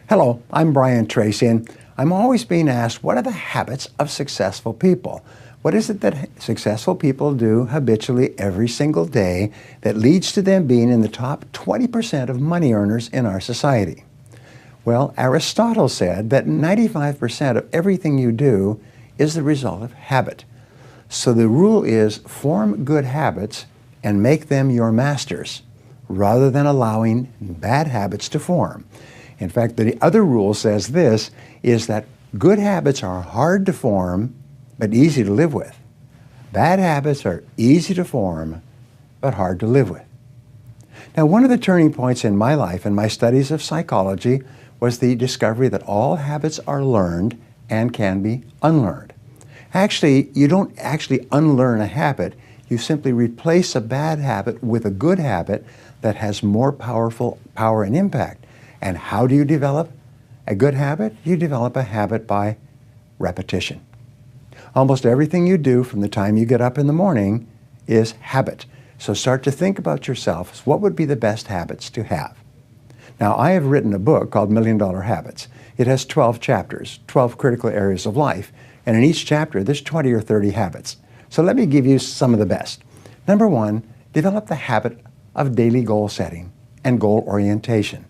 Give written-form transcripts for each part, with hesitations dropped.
Hello, I'm Brian Tracy, and I'm always being asked, what are the habits of successful people? What is it that successful people do habitually every single day that leads to them being in the top 20% of money earners in our society? Well, Aristotle said that 95% of everything you do is the result of habit. So the rule is form good habits and make them your masters, rather than allowing bad habits to form. In fact, the other rule says this, is that good habits are hard to form, but easy to live with. Bad habits are easy to form, but hard to live with. Now, one of the turning points in my life and my studies of psychology was the discovery that all habits are learned and can be unlearned. Actually, you don't actually unlearn a habit. You simply replace a bad habit with a good habit that has more power and impact. And how do you develop a good habit? You develop a habit by repetition. Almost everything you do from the time you get up in the morning is habit. So start to think about yourself. What would be the best habits to have? Now, I have written a book called $1 Million Habits. It has 12 chapters, 12 critical areas of life. And in each chapter, there's 20 or 30 habits. So let me give you some of the best. Number one, develop the habit of daily goal setting and goal orientation.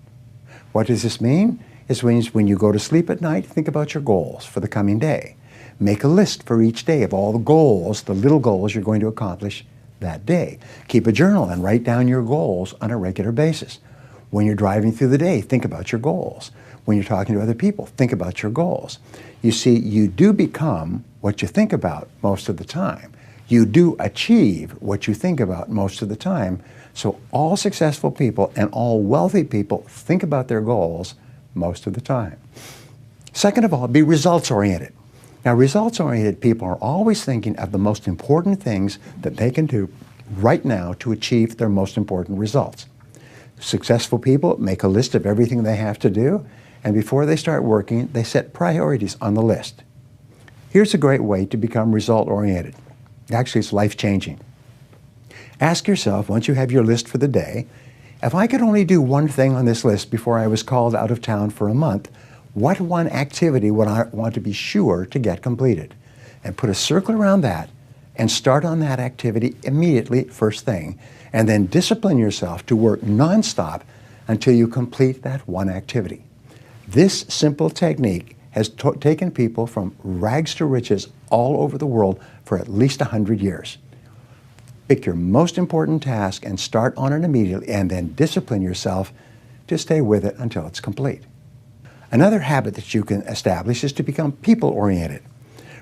What does this mean? It means when you go to sleep at night, think about your goals for the coming day. Make a list for each day of all the goals, the little goals you're going to accomplish that day. Keep a journal and write down your goals on a regular basis. When you're driving through the day, think about your goals. When you're talking to other people, think about your goals. You see, you do become what you think about most of the time. You do achieve what you think about most of the time. So all successful people and all wealthy people think about their goals most of the time. Second of all, be results-oriented. Now, results-oriented people are always thinking of the most important things that they can do right now to achieve their most important results. Successful people make a list of everything they have to do, and before they start working, they set priorities on the list. Here's a great way to become result-oriented. Actually, it's life-changing. Ask yourself, once you have your list for the day, if I could only do one thing on this list before I was called out of town for a month, what one activity would I want to be sure to get completed? And put a circle around that and start on that activity immediately, first thing, and then discipline yourself to work nonstop until you complete that one activity. This simple technique has taken people from rags to riches all over the world for at least 100 years. Pick your most important task and start on it immediately, and then discipline yourself to stay with it until it's complete. Another habit that you can establish is to become people-oriented.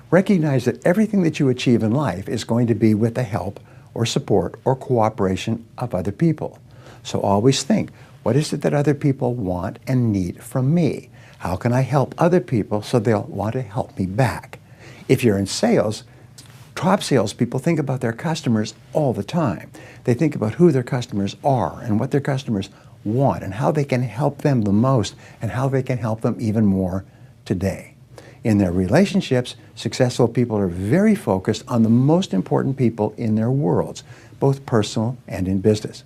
Recognize that everything that you achieve in life is going to be with the help or support or cooperation of other people. So always think, what is it that other people want and need from me? How can I help other people so they'll want to help me back? If you're in sales, top salespeople think about their customers all the time. They think about who their customers are and what their customers want and how they can help them the most and how they can help them even more today. In their relationships, successful people are very focused on the most important people in their worlds, both personal and in business.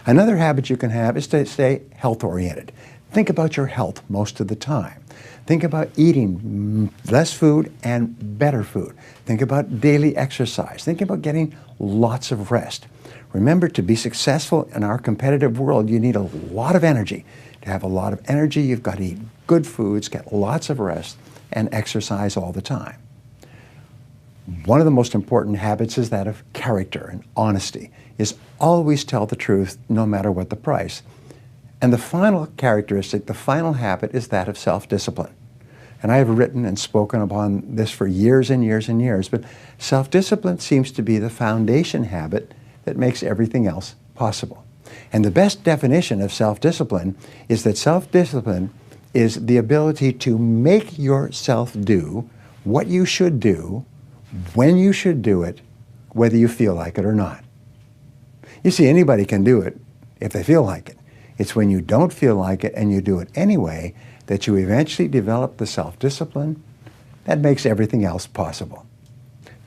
Another habit you can have is to stay health-oriented. Think about your health most of the time. Think about eating less food and better food. Think about daily exercise. Think about getting lots of rest. Remember, to be successful in our competitive world, you need a lot of energy. To have a lot of energy, you've got to eat good foods, get lots of rest, and exercise all the time. One of the most important habits is that of character and honesty, is always tell the truth no matter what the price. And the final characteristic, the final habit, is that of self-discipline. And I have written and spoken upon this for years and years and years, but self-discipline seems to be the foundation habit that makes everything else possible. And the best definition of self-discipline is that self-discipline is the ability to make yourself do what you should do, when you should do it, whether you feel like it or not. You see, anybody can do it if they feel like it. It's when you don't feel like it and you do it anyway that you eventually develop the self-discipline that makes everything else possible.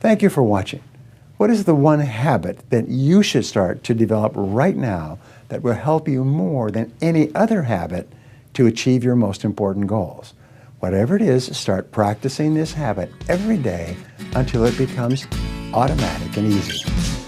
Thank you for watching. What is the one habit that you should start to develop right now that will help you more than any other habit to to achieve your most important goals. Whatever it is, start practicing this habit every day until it becomes automatic and easy.